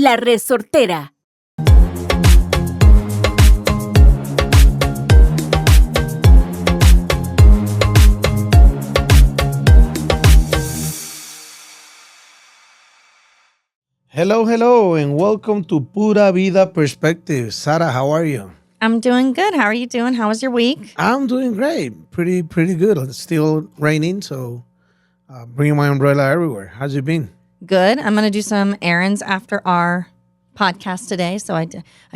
La Resortera. Hello, and welcome to Pura Vida Perspective. Sara, how are you? I'm doing good. How are you doing? How was your week? I'm doing great. Pretty good. It's still raining, so bringing my umbrella everywhere. How's it been? Good. I'm going to do some errands after our podcast today. So I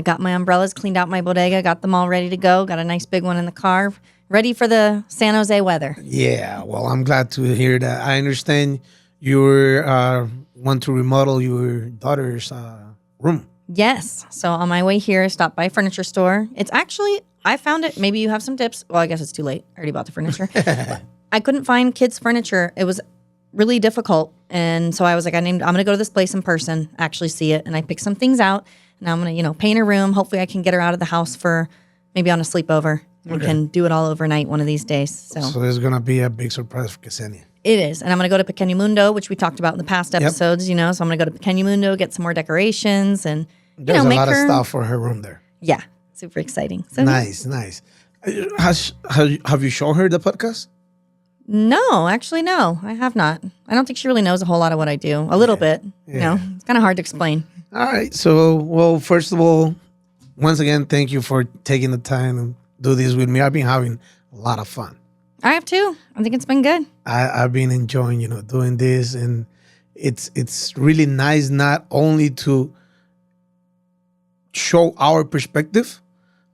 got my umbrellas, cleaned out my bodega, got them all ready to go. Got a nice big one in the car, ready for the San Jose weather. Yeah, well, I'm glad to hear that. I understand you want to remodel your daughter's room. Yes. So on my way here, I stopped by a furniture store. It's actually, I found it. Maybe you have some tips. Well, I guess it's too late. I already bought the furniture. I couldn't find kids' furniture. It was really difficult. And so I was like, I'm going to go to this place in person, actually see it. And I picked some things out. And I'm going to, paint her room. Hopefully I can get her out of the house for maybe on a sleepover. We can do it all overnight one of these days. So there's going to be a big surprise for Ksenia. It is. And I'm going to go to Pequeño Mundo, which we talked about in the past episodes, So I'm going to go to Pequeño Mundo, get some more decorations and, There's make a lot her... of stuff for her room there. Yeah. Super exciting. So Nice. Have you shown her the podcast? No, actually, no, I have not. I don't think she really knows a whole lot of what I do. A little bit. Yeah. It's kind of hard to explain. All right. So, well, first of all, once again, thank you for taking the time to do this with me. I've been having a lot of fun. I have too. I think it's been good. I've been enjoying, doing this, and it's really nice not only to show our perspective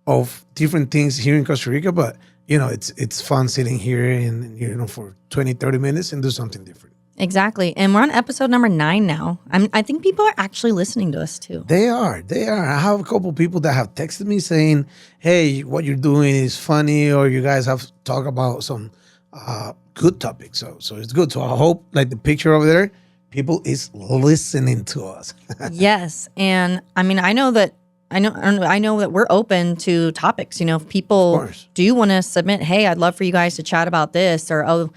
of different things here in Costa Rica, but it's fun sitting here and for 20, 30 minutes and do something different. Exactly. And we're on episode number 9 now. I think people are actually listening to us too. They are. I have a couple people that have texted me saying, hey, what you're doing is funny, or you guys have talked about some good topics. So it's good. So I hope, like the picture over there, people is listening to us. Yes. And I know that we're open to topics. If people do want to submit, hey, I'd love for you guys to chat about this, or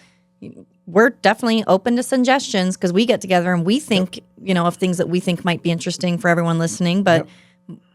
we're definitely open to suggestions, because we get together and we think, of things that we think might be interesting for everyone listening. But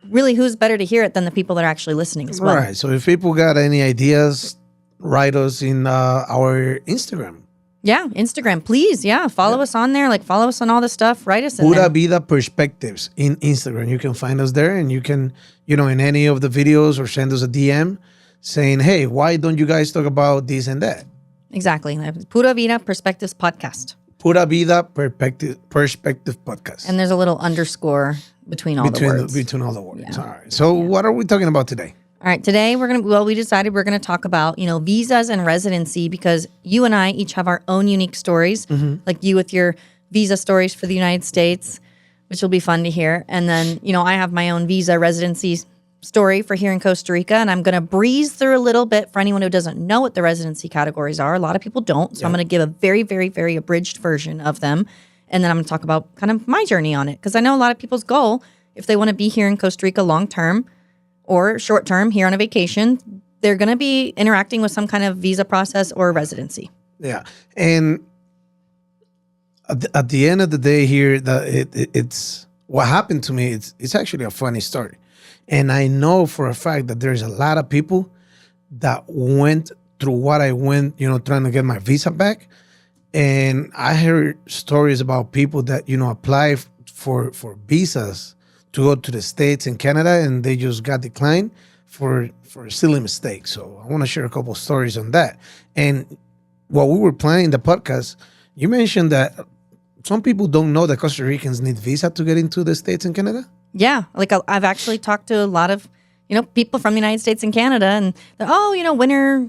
really, who's better to hear it than the people that are actually listening as well? Right. So if people got any ideas, write us in our Instagram. Yeah, Instagram, please. Yeah, follow us on there. Follow us on all the stuff. Write us in Pura there. Vida Perspectives in Instagram. You can find us there, and you can, in any of the videos, or send us a DM saying, hey, why don't you guys talk about this and that? Exactly. Pura Vida Perspectives Podcast. Pura Vida Perspective Podcast. And there's a little underscore between all the words. Between all the words. Yeah. All right. So what are we talking about today? All right, today we decided we're going to talk about, visas and residency, because you and I each have our own unique stories, like you with your visa stories for the United States, which will be fun to hear. And then, I have my own visa residency story for here in Costa Rica, and I'm going to breeze through a little bit for anyone who doesn't know what the residency categories are. A lot of people don't, so I'm going to give a very, very, very abridged version of them. And then I'm going to talk about kind of my journey on it, because I know a lot of people's goal, if they want to be here in Costa Rica long-term, or short-term here on a vacation, they're going to be interacting with some kind of visa process or residency. Yeah. And at the end of the day here, it's what happened to me. It's actually a funny story. And I know for a fact that there's a lot of people that went through what I went, trying to get my visa back. And I heard stories about people that, apply for visas to go to the States and Canada, and they just got declined for a silly mistake. So I want to share a couple of stories on that. And while we were planning the podcast, you mentioned that some people don't know that Costa Ricans need visa to get into the States and Canada. Yeah, I've actually talked to a lot of people from the United States and Canada, and winter.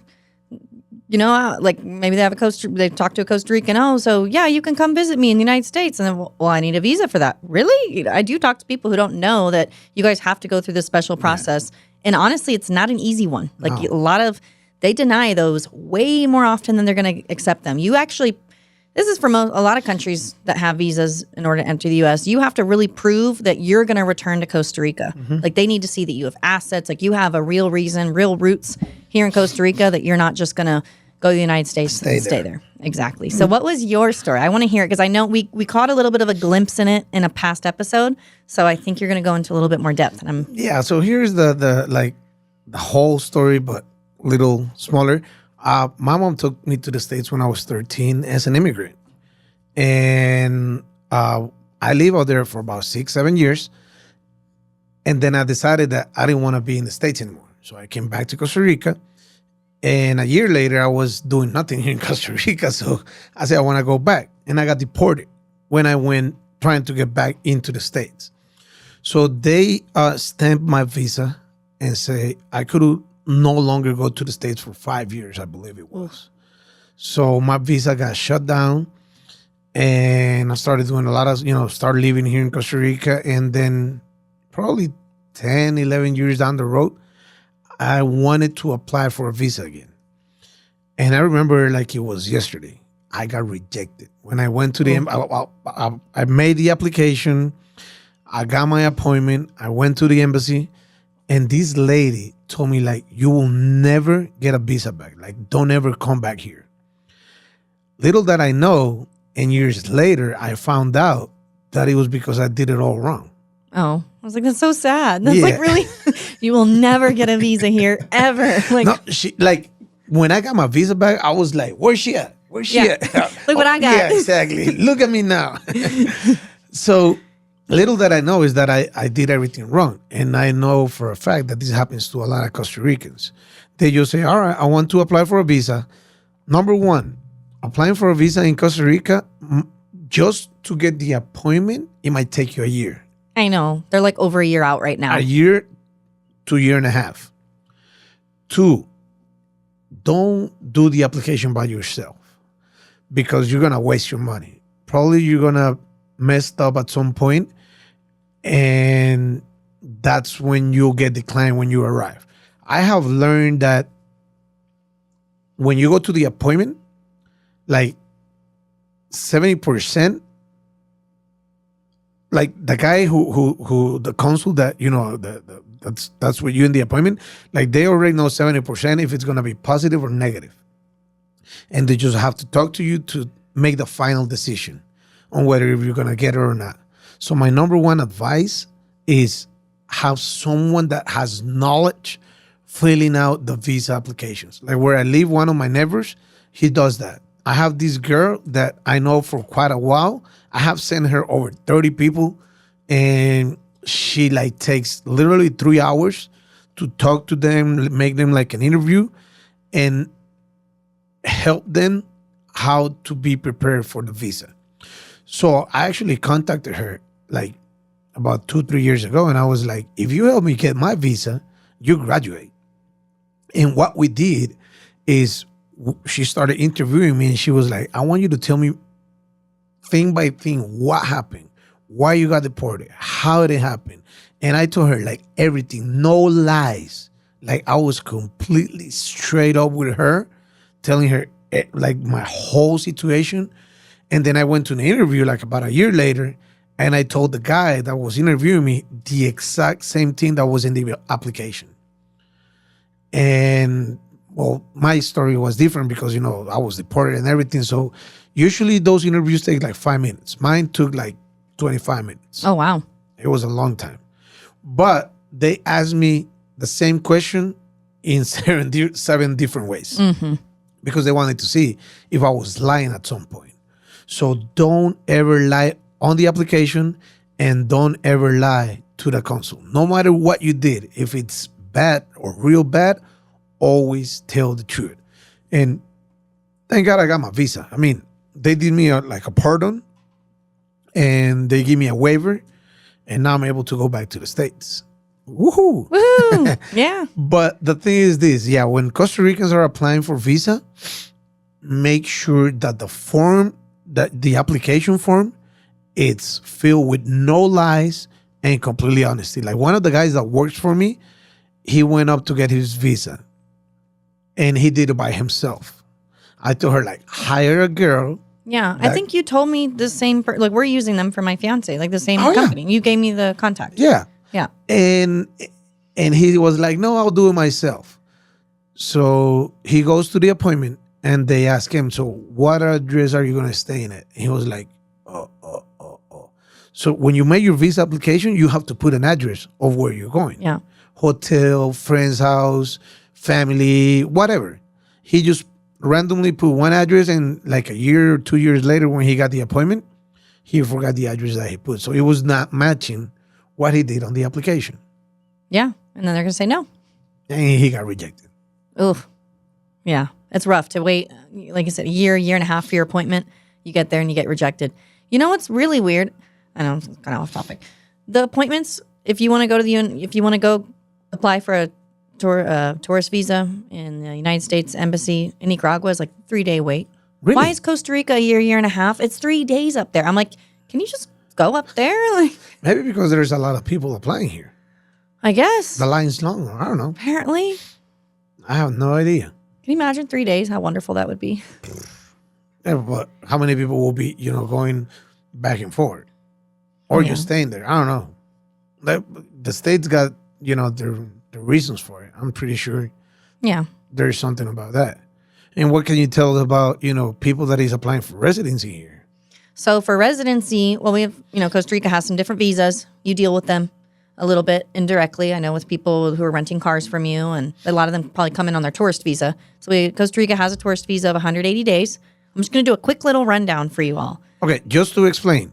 Maybe they talk to a Costa Rican. So yeah, you can come visit me in the United States. And then, well, I need a visa for that. Really? I do talk to people who don't know that you guys have to go through this special process. Yeah. And honestly, it's not an easy one. They deny those way more often than they're going to accept them. This is for a lot of countries that have visas in order to enter the U.S. You have to really prove that you're going to return to Costa Rica. They need to see that you have assets, you have a real reason, real roots here in Costa Rica, that you're not just going to go to the United States and stay there. Exactly. So what was your story? I want to hear it because I know we caught a little bit of a glimpse in it in a past episode. So I think you're going to go into a little bit more depth. And Yeah. So here's the whole story, but little smaller. My mom took me to the States when I was 13 as an immigrant. And I lived out there for about 6-7 years. And then I decided that I didn't want to be in the States anymore. So I came back to Costa Rica. And a year later, I was doing nothing here in Costa Rica. So I said, I want to go back. And I got deported when I went trying to get back into the States. So they stamped my visa and say I could no longer go to the States for 5 years, I believe it was. So my visa got shut down. And I started doing a lot of, started living here in Costa Rica. And then probably 10, 11 years down the road, I wanted to apply for a visa again. And I remember like it was yesterday. I got rejected. When I went to I made the application. I got my appointment. I went to the embassy. And this lady told me, like, you will never get a visa back. Like, don't ever come back here. Little that I know, and years later, I found out that it was because I did it all wrong. Oh, I was like, that's so sad. That's like really, you will never get a visa here ever. Like, no, when I got my visa back, I was like, where's she at? Where's she at? Look what I got. Yeah, exactly. Look at me now. So little that I know is that I did everything wrong. And I know for a fact that this happens to a lot of Costa Ricans. They just say, all right, I want to apply for a visa. Number one, applying for a visa in Costa Rica, just to get the appointment, it might take you a year. I know. They're like over a year out right now. A year to a year and a half. 2, don't do the application by yourself because you're going to waste your money. Probably you're going to mess up at some point, and that's when you'll get declined when you arrive. I have learned that when you go to the appointment, like 70%, like the guy who the consul that that's with you in the appointment, like they already know 70% if it's gonna be positive or negative, and they just have to talk to you to make the final decision on whether you're gonna get it or not. So my number one advice is have someone that has knowledge filling out the visa applications. Like where I live, one of my neighbors, he does that. I have this girl that I know for quite a while. I have sent her over 30 people, and she like takes literally 3 hours to talk to them, make them like an interview, and help them how to be prepared for the visa. So I actually contacted her like about 2-3 years ago, and I was like, if you help me get my visa, you graduate. And what we did is she started interviewing me, and she was like, I want you to tell me thing by thing what happened, why you got deported, how it happened. And I told her like everything, no lies. Like I was completely straight up with her, telling her like my whole situation. And then I went to an interview like about a year later, and I told the guy that was interviewing me the exact same thing that was in the application. And well, my story was different because, I was deported and everything. So usually those interviews take like 5 minutes. Mine took like 25 minutes. Oh, wow. It was a long time. But they asked me the same question in 7 different ways because they wanted to see if I was lying at some point. So don't ever lie on the application, and don't ever lie to the consul. No matter what you did, if it's bad or real bad, always tell the truth. And thank God I got my visa. I mean, they did me a pardon, and they gave me a waiver, and now I'm able to go back to the States. Woohoo! Woohoo! Yeah. But the thing is this, when Costa Ricans are applying for visa, make sure that the application form, it's filled with no lies and completely honesty. Like one of the guys that works for me, he went up to get his visa, and he did it by himself. I told her, like, hire a girl. Yeah, I think you told me the same. Like, we're using them for my fiance, like the same company. Yeah. You gave me the contact. Yeah. Yeah. And he was like, no, I'll do it myself. So he goes to the appointment, and they asked him, "So what address are you going to stay in it?" And he was like, "Oh." So when you make your visa application, you have to put an address of where you're going. Yeah. Hotel, friend's house, family, whatever. He just randomly put one address, and like a year or 2 years later, when he got the appointment, he forgot the address that he put. So it was not matching what he did on the application, Yeah. And then they're going to say no. and he got rejected. Oof. Yeah. It's rough to wait, like I said, a year and a half for your appointment. You get there and you get rejected. You know what's really weird? I know it's kind of off topic. The appointments, if you want to go to if you want to go apply for a tourist visa in the United States Embassy in Nicaragua, is like 3-day wait. Really? Why is Costa Rica a year and a half? It's 3 days up there. I'm like, can you just go up there? Like, Maybe because there's a lot of people applying here. I guess. The line's long. I don't know. Apparently. I have no idea. Can you imagine 3 days? How wonderful that would be. Yeah, but how many people will be, going back and forth, or Yeah. just staying there? I don't know. The states got, their reasons for it. I'm pretty sure Yeah. there's something about that. And what can you tell about, people that is applying for residency here? So for residency, well, we have, Costa Rica has some different visas. You deal with them a little bit indirectly. I know with people who are renting cars from you, and a lot of them probably come in on their tourist visa. So Costa Rica has a tourist visa of 180 days. I'm just going to do a quick little rundown for you all. Okay, just to explain,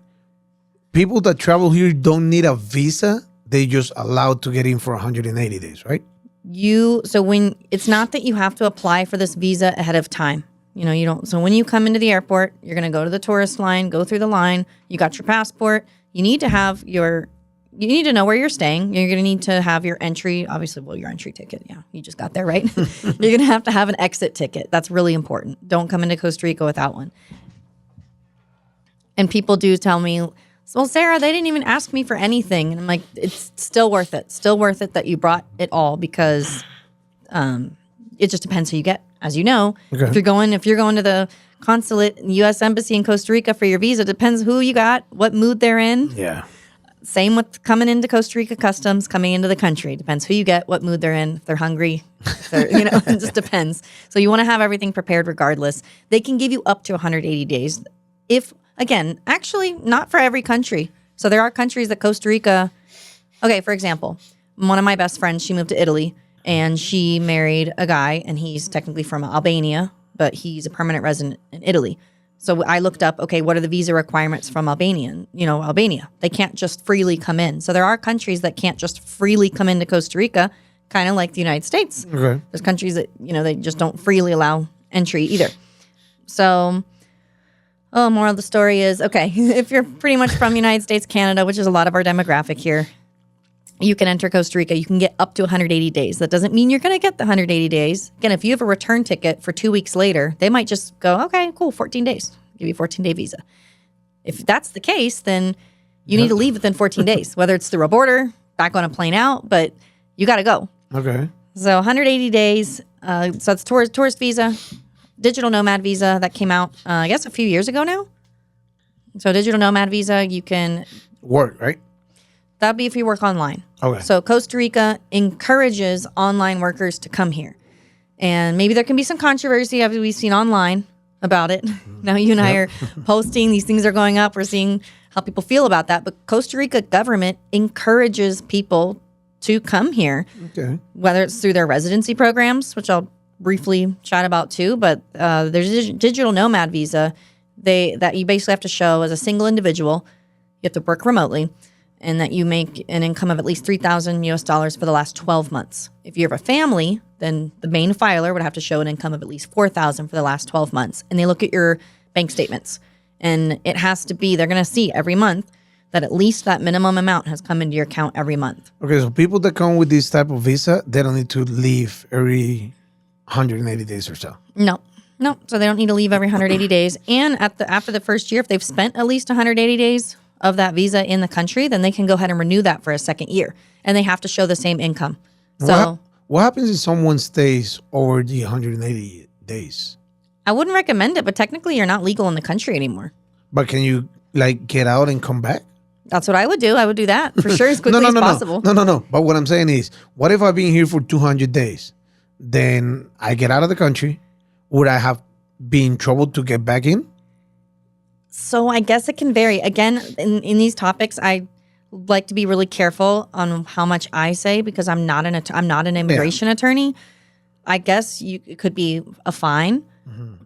people that travel here don't need a visa. They just allowed to get in for 180 days, right? When it's not that you have to apply for this visa ahead of time. You don't. So when you come into the airport, you're going to go to the tourist line, go through the line. You got your passport. You need to have you need to know where you're staying. You're going to need to have your entry, obviously, your entry ticket. Yeah, you just got there, right? You're going to have an exit ticket. That's really important. Don't come into Costa Rica without one. And people do tell me, well, Sarah, they didn't even ask me for anything. And I'm like, it's still worth it. Still worth it that you brought it all, because it just depends who you get. As you know, Okay. if you're going to the consulate in the U.S. Embassy in Costa Rica for your visa, depends who you got, what mood they're in. Yeah. Same with coming into Costa Rica customs, coming into the country. Depends who you get, what mood they're in. If they're hungry, it just depends. So you want to have everything prepared regardless. They can give you up to 180 days. Again, actually not for every country. So there are countries that Costa Rica, okay, for example, one of my best friends, she moved to Italy and she married a guy, and he's technically from Albania, but he's a permanent resident in Italy. So I looked up, okay, what are the visa requirements from Albania? They can't just freely come in. So there are countries that can't just freely come into Costa Rica, kind of like the United States. Okay. There's countries that, they just don't freely allow entry either. So, moral of the story is, okay, if you're pretty much from the United States, Canada, which is a lot of our demographic here, you can enter Costa Rica. You can get up to 180 days. That doesn't mean you're going to get the 180 days. Again, if you have a return ticket for 2 weeks later, they might just go, okay, cool, 14 days. Give you a 14-day visa. If that's the case, then you need to leave within 14 days, whether it's through a border, back on a plane out, but you got to go. Okay. So 180 days. So it's tourist visa, digital nomad visa that came out, I guess, a few years ago now. So digital nomad visa, you can, Work, right? that'd be if you work online. Okay. So Costa Rica encourages online workers to come here. And maybe there can be some controversy, as we've seen online about it. Now you and I are posting, these things are going up. We're seeing how people feel about that. But Costa Rica government encourages people to come here, Okay. whether it's through their residency programs, which I'll briefly chat about too. But there's a digital nomad visa that you basically have to show as a single individual. You have to work remotely, and that you make an income of at least $3,000 for the last 12 months. If you have a family, then the main filer would have to show an income of at least $4,000 for the last 12 months. And they look at your bank statements, and it has to be, they're going to see every month that at least that minimum amount has come into your account every month. Okay, so people that come with this type of visa, they don't need to leave every 180 days or so. No. So they don't need to leave every 180 days. And after the first year, if they've spent at least 180 days of that visa in the country, then they can go ahead and renew that for a second year. And they have to show the same income. So What happens if someone stays over the 180 days? I wouldn't recommend it, but technically you're not legal in the country anymore. But can you get out and come back? That's what I would do. I would do that for sure as quickly as possible. No. But what I'm saying is, what if I've been here for 200 days? Then I get out of the country. Would I have be in trouble to get back in? So I guess it can vary. Again, in these topics, I like to be really careful on how much I say because I'm not an immigration attorney. I guess it could be a fine.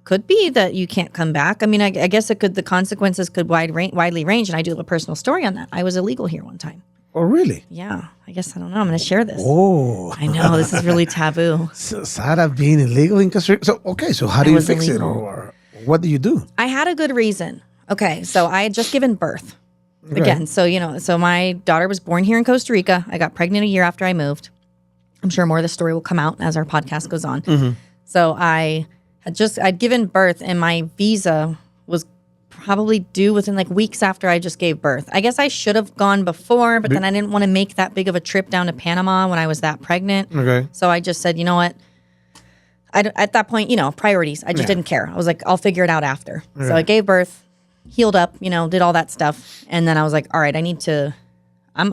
Could be that you can't come back. I mean, I guess the consequences could widely range. And I do have a personal story on that. I was illegal here one time. Oh, really? Yeah. I guess I don't know. I'm going to share this. Oh. I know. This is really taboo. So, Sarah being illegal in Costa Rica. So, okay. So how do you fix it? Or what do you do? I had a good reason. Okay. So I had just given birth. Again, so my daughter was born here in Costa Rica. I got pregnant a year after I moved. I'm sure more of the story will come out as our podcast goes on. So I'd given birth and my visa was probably due within like weeks after I just gave birth. I guess I should have gone before, but then I didn't want to make that big of a trip down to Panama when I was that pregnant. Okay. So I just said, you know what? At that point, priorities. I just didn't care. I was like, I'll figure it out after. Okay. So I gave birth, healed up, did all that stuff. And then I was like, all right, I need to, I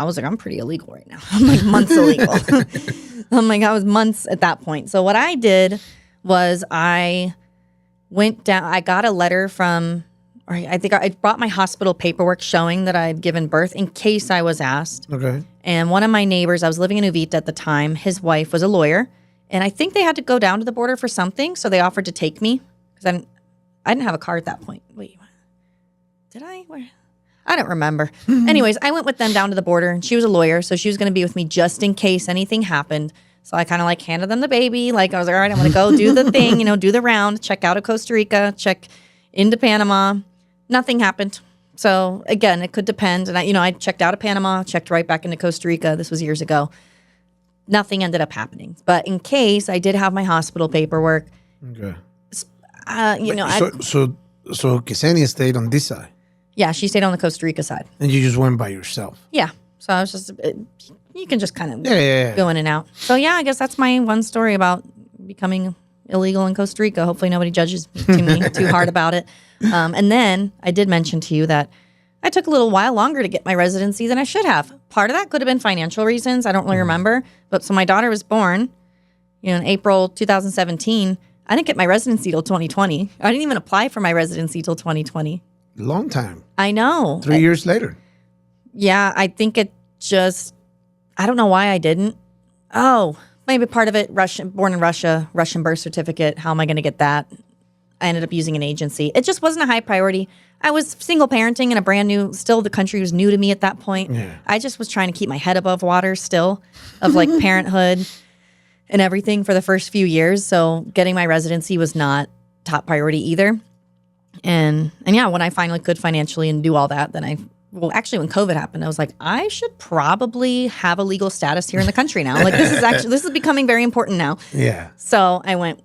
was like, I'm pretty illegal right now. I'm like months illegal. I was months at that point. So what I did was I went down, I got a letter from, or I think I brought my hospital paperwork showing that I had given birth in case I was asked. Okay. And one of my neighbors, I was living in Uvita at the time, his wife was a lawyer. And I think they had to go down to the border for something. So they offered to take me because I didn't have a car at that point. Wait, did I? Where? I don't remember. Anyways, I went with them down to the border and she was a lawyer. So she was going to be with me just in case anything happened. So I kind of handed them the baby. I was like, all right, I'm going to go do the thing, do the round, check out of Costa Rica, check into Panama. Nothing happened. So again, it could depend. And I checked out of Panama, checked right back into Costa Rica. This was years ago. Nothing ended up happening. But in case I did have my hospital paperwork. Okay. So Ksenia stayed on this side. Yeah, she stayed on the Costa Rica side. And you just went by yourself. Yeah. So I was just, you can just kind of go in and out. So yeah, I guess that's my one story about becoming illegal in Costa Rica. Hopefully nobody judges me too hard about it. And then I did mention to you that I took a little while longer to get my residency than I should have. Part of that could have been financial reasons. I don't really remember. But so my daughter was born, in April 2017. I didn't get my residency till 2020. I didn't even apply for my residency till 2020. Long time. I know. 3 years later. Yeah, I think it just, I don't know why I didn't. Oh, maybe part of it, born in Russia, Russian birth certificate. How am I going to get that? I ended up using an agency. It just wasn't a high priority. I was single parenting in still the country was new to me at that point. Yeah. I just was trying to keep my head above water still of parenthood and everything for the first few years. So getting my residency was not top priority either. And yeah, when I finally could financially and do all that, then actually when COVID happened, I was like, I should probably have a legal status here in the country now. This is becoming very important now. Yeah. So I went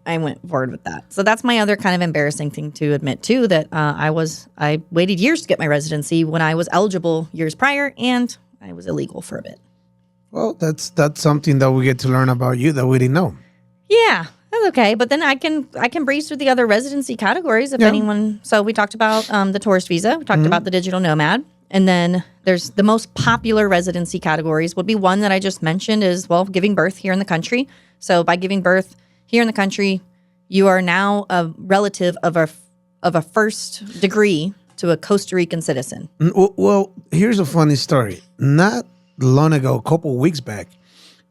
forward with that. So that's my other kind of embarrassing thing to admit too, that I waited years to get my residency when I was eligible years prior and I was illegal for a bit. Well, that's something that we get to learn about you that we didn't know. Yeah. That's okay, but then I can breeze through the other residency categories if anyone. So we talked about the tourist visa. We talked about the digital nomad, and then there's the most popular residency categories. Would be one that I just mentioned is giving birth here in the country. So by giving birth here in the country, you are now a relative of a first degree to a Costa Rican citizen. Well, here's a funny story. Not long ago, a couple of weeks back,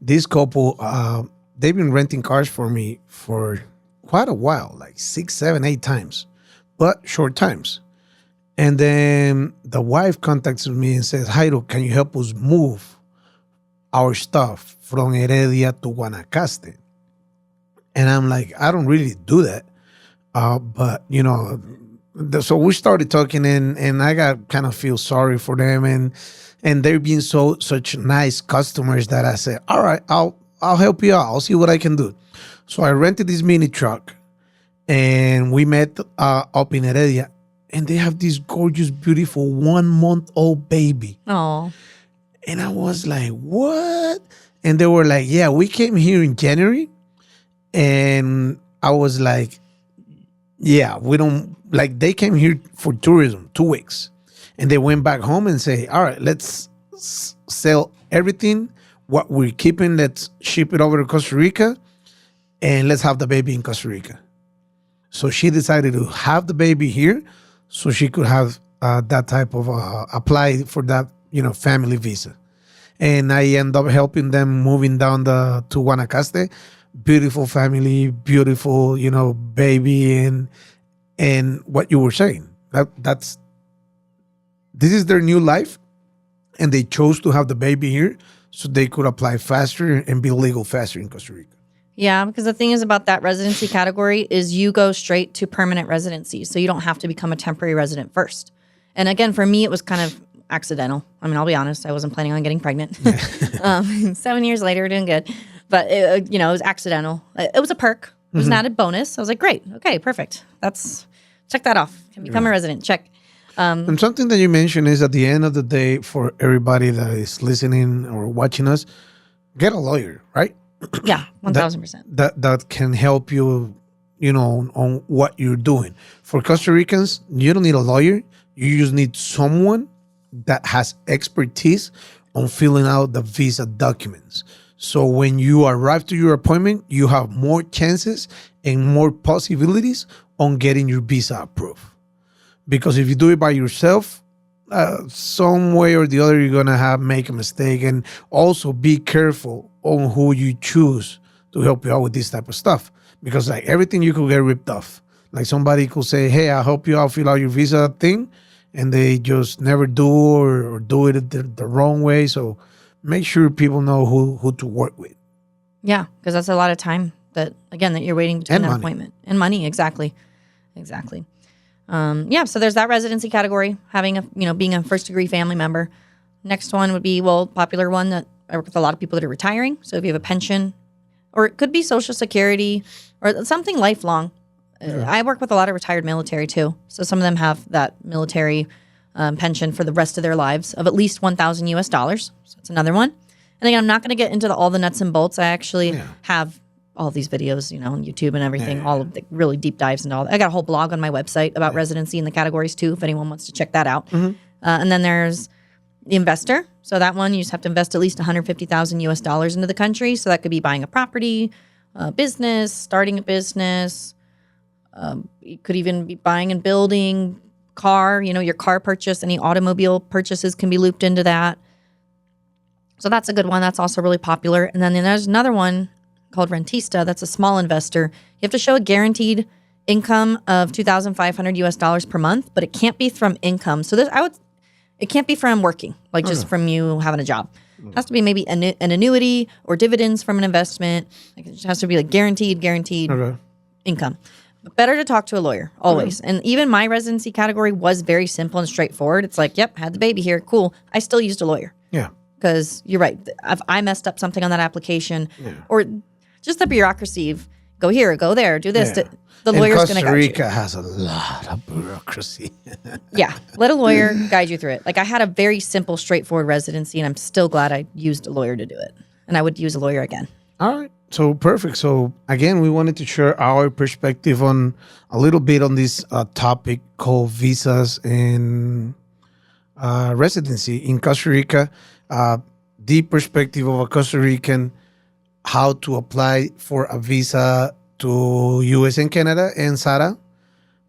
this couple. They've been renting cars for me for quite a while, like 6, 7, 8 times, but short times. And then the wife contacts me and says, Jairo, can you help us move our stuff from Heredia to Guanacaste? And I'm like, I don't really do that. But, so we started talking and I got kind of feel sorry for them. And they're being such nice customers that I said, all right, I'll help you out. I'll see what I can do. So I rented this mini truck and we met up in Heredia and they have this gorgeous, beautiful 1-month-old baby. Oh. And I was like, what? And they were like, yeah, we came here in January. And I was like, yeah, we don't, they came here for tourism, 2 weeks. And they went back home and say, all right, let's sell everything. What we're keeping, let's ship it over to Costa Rica and let's have the baby in Costa Rica. So she decided to have the baby here, so she could have that type of apply for that family visa. And I end up helping them moving down to Guanacaste. Beautiful family, beautiful baby, and what you were saying, that's this is their new life, and they chose to have the baby here so they could apply faster and be legal faster in Costa Rica. Yeah, because the thing is about that residency category is you go straight to permanent residency. So you don't have to become a temporary resident first. And again, for me, it was kind of accidental. I mean, I'll be honest, I wasn't planning on getting pregnant. 7 years later, doing good. But, it was accidental. It was a perk. It was an added bonus. I was like, great. Okay, perfect. Check that off. Can become a resident. Check. And something that you mentioned is at the end of the day, for everybody that is listening or watching us, get a lawyer, right? Yeah, 1,000%. That can help you, on what you're doing. For Costa Ricans, you don't need a lawyer. You just need someone that has expertise on filling out the visa documents. So when you arrive to your appointment, you have more chances and more possibilities on getting your visa approved. Because if you do it by yourself, some way or the other, you're gonna make a mistake. And also be careful on who you choose to help you out with this type of stuff. Because like everything, you could get ripped off. Like somebody could say, "Hey, I'll help you out, fill out your visa thing," and they just never do or do it the wrong way. So make sure people know who to work with. Yeah, because that's a lot of time that you're waiting between that appointment. And money, exactly. So there's that residency category, having being a first degree family member. Next one would be, popular one that I work with a lot of people that are retiring. So if you have a pension, or it could be Social Security or something lifelong. I work with a lot of retired military too. So some of them have that military pension for the rest of their lives of at least $1,000 US. So it's another one. And again, I'm not going to get into all the nuts and bolts. I actually have all these videos, on YouTube and everything, all of the really deep dives and all that. I got a whole blog on my website about residency and the categories too, if anyone wants to check that out. And then there's the investor. So that one, you just have to invest at least $150,000 US into the country. So that could be buying a property, a business, starting a business. You could even be buying and building, car, your car purchase, any automobile purchases can be looped into that. So that's a good one. That's also really popular. And then there's another one called Rentista. That's a small investor. You have to show a guaranteed income of $2,500 US per month, but it can't be from income. So it can't be from working, like just from you having a job. It has to be maybe an annuity or dividends from an investment. Like it just has to be like guaranteed income. But better to talk to a lawyer always. And even my residency category was very simple and straightforward. It's like, yep, had the baby here, cool. I still used a lawyer. Yeah. Because you're right. If I messed up something on that application, or just the bureaucracy of go here, go there, do this. Yeah. The lawyer's going to guide you. Costa Rica has a lot of bureaucracy. Yeah. Let a lawyer guide you through it. Like I had a very simple, straightforward residency, and I'm still glad I used a lawyer to do it. And I would use a lawyer again. All right. So perfect. So again, we wanted to share our perspective on a little bit on this topic called visas and residency in Costa Rica. The perspective of a Costa Rican, how to apply for a visa to U.S. and Canada, and Sarah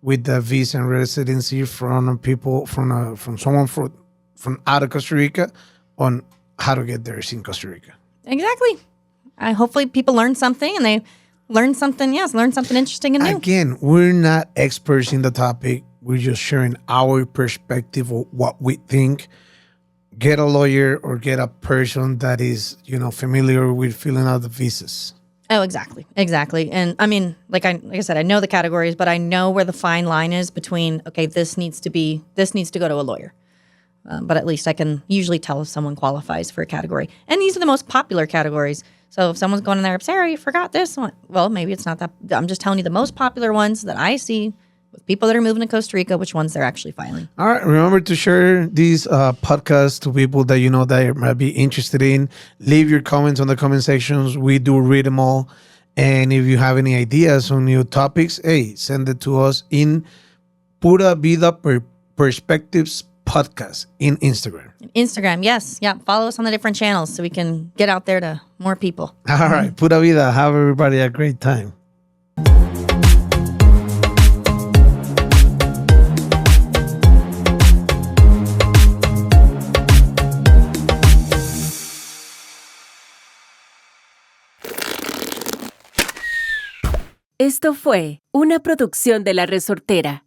with the visa and residency from people from someone from out of Costa Rica on how to get there in Costa Rica. Exactly. Hopefully people learn something and they learn something interesting and new. Again, we're not experts in the topic. We're just sharing our perspective of what we think. Get a lawyer or get a person that is, familiar with filling out the visas. Oh, exactly. And I mean, like I said, I know the categories, but I know where the fine line is between, okay, this needs to go to a lawyer. But at least I can usually tell if someone qualifies for a category. And these are the most popular categories. So if someone's going in there, Sarah, you forgot this one. Well, maybe it's not that. I'm just telling you the most popular ones that I see with people that are moving to Costa Rica, which ones they're actually filing. All right. Remember to share these podcasts to people that you know that might be interested in. Leave your comments on the comment sections. We do read them all. And if you have any ideas on new topics, send it to us in Pura Vida Perspectives Podcast in Instagram. Instagram, yes. Yeah. Follow us on the different channels so we can get out there to more people. All right. Pura Vida. Have everybody a great time. Esto fue una producción de La Resortera.